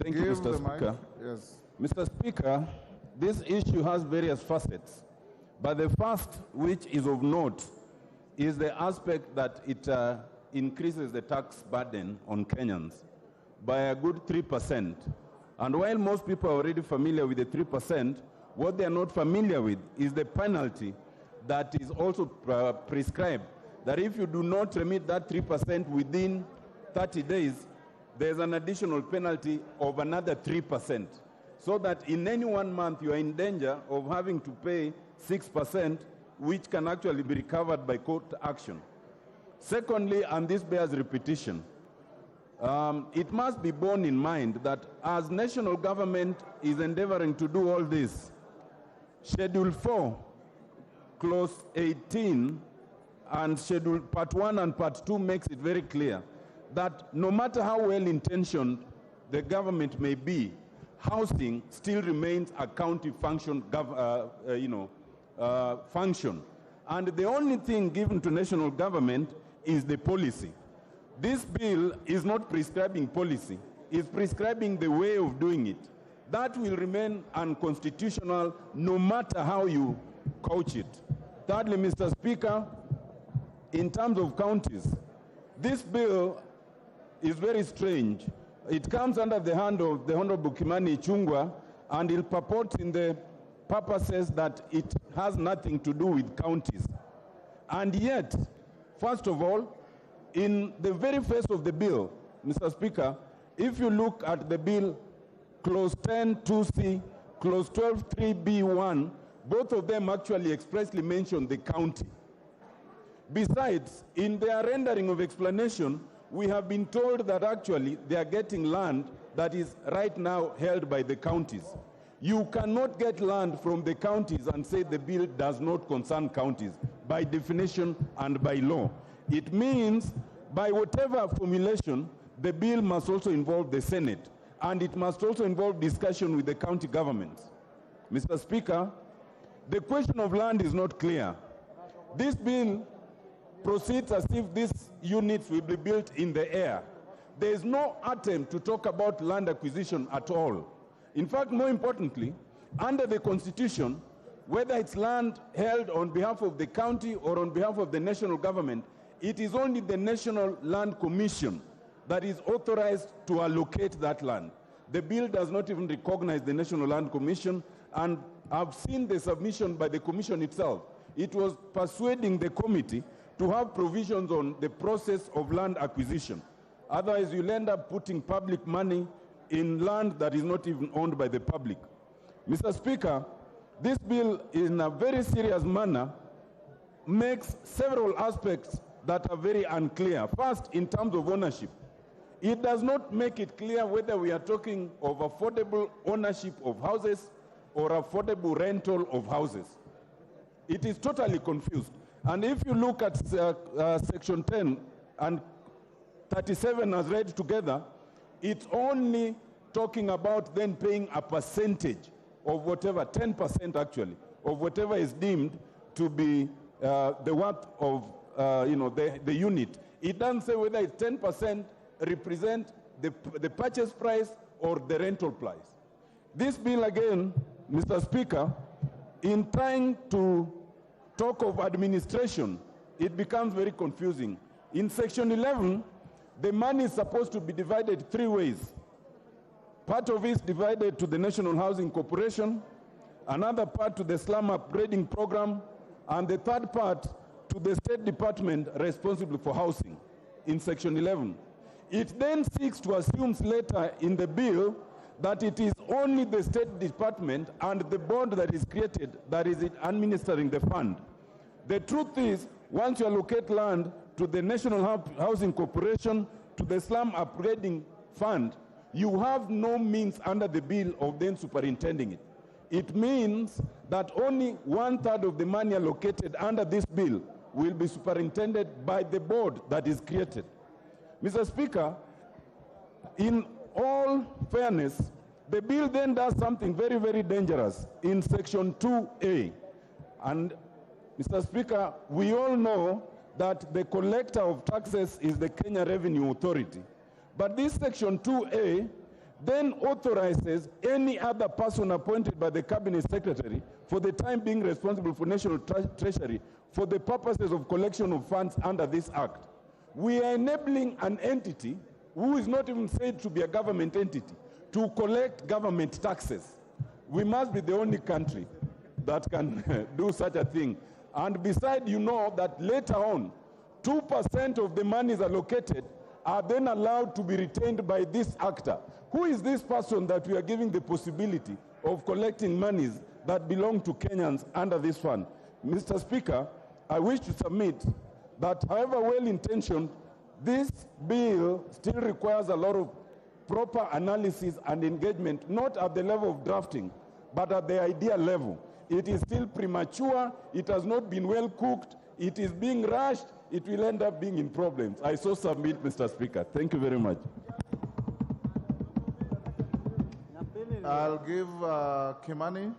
Thank you, Mr. Speaker. Yes. Mr. Speaker, this issue has various facets, but the first, which is of note, is the aspect that it increases the tax burden on Kenyans by a good 3%. And while most people are already familiar with the 3%, what they are not familiar with is the penalty that is also prescribed, that if you do not remit that 3% within 30 days, there's an additional penalty of another 3%. So that in any 1 month, you are in danger of having to pay 6%, which can actually be recovered by court action. Secondly, and this bears repetition, it must be borne in mind that as national government is endeavoring to do all this, Schedule 4, Clause 18, and Schedule Part 1 and Part 2 makes it very clear that no matter how well-intentioned the government may be, housing still remains a county function, function. And the only thing given to national government is the policy. This bill is not prescribing policy, it's prescribing the way of doing it. That will remain unconstitutional no matter how you couch it. Thirdly, Mr. Speaker, in terms of counties, this bill is very strange. It comes under the hand of the Honorable Kimani Ichung'wah, and it purports in the purposes that it has nothing to do with counties. And yet, first of all, in the very face of the bill, Mr. Speaker, if you look at the bill, Clause 10(2)(c), Clause 12(3)(b)(1), both of them actually expressly mention the county. Besides, in their rendering of explanation, we have been told that actually they are getting land that is right now held by the counties. You cannot get land from the counties and say the bill does not concern counties, by definition and by law. It means, by whatever formulation, the bill must also involve the Senate, and it must also involve discussion with the county governments. Mr. Speaker, the question of land is not clear. This bill proceeds as if these units will be built in the air. There is no attempt to talk about land acquisition at all. In fact, more importantly, under the Constitution, whether it's land held on behalf of the county or on behalf of the national government, it is only the National Land Commission that is authorized to allocate that land. The bill does not even recognize the National Land Commission, and I've seen the submission by the commission itself. It was persuading the committee to have provisions on the process of land acquisition. Otherwise, you'll end up putting public money in land that is not even owned by the public. Mr. Speaker, this bill, in a very serious manner, makes several aspects that are very unclear. First, in terms of ownership. It does not make it clear whether we are talking of affordable ownership of houses or affordable rental of houses. It is totally confused. And if you look at Section 10 and 37 as read together, it's only talking about then paying a percentage of whatever, 10% actually, of whatever is deemed to be the worth of the unit. It doesn't say whether it's 10% represent the purchase price or the rental price. This bill again, Mr. Speaker, in trying to talk of administration, it becomes very confusing. In Section 11, the money is supposed to be divided 3 ways. Part of it is divided to the National Housing Corporation, another part to the slum upgrading program, and the third part to the State Department responsible for housing in Section 11. It then seeks to assume later in the bill that it is only the State Department and the board that is created that is administering the fund. The truth is, once you allocate land to the National Housing Corporation, to the slum upgrading fund, you have no means under the bill of then superintending it. It means that only 1/3 of the money allocated under this bill will be superintended by the board that is created. Mr. Speaker, in all fairness, the bill then does something very, very dangerous in Section 2A. And Mr. Speaker, we all know that the collector of taxes is the Kenya Revenue Authority. But this Section 2A then authorizes any other person appointed by the Cabinet Secretary for the time being responsible for National Treasury for the purposes of collection of funds under this Act. We are enabling an entity who is not even said to be a government entity to collect government taxes. We must be the only country that can do such a thing. And besides, you know that later on, 2% of the monies allocated are then allowed to be retained by this actor. Who is this person that we are giving the possibility of collecting monies that belong to Kenyans under this fund? Mr. Speaker, I wish to submit that however well-intentioned, this bill still requires a lot of proper analysis and engagement, not at the level of drafting, but at the idea level. It is still premature, it has not been well cooked, it is being rushed, it will end up being in problems. I so submit, Mr. Speaker. Thank you very much. I'll give Kimani.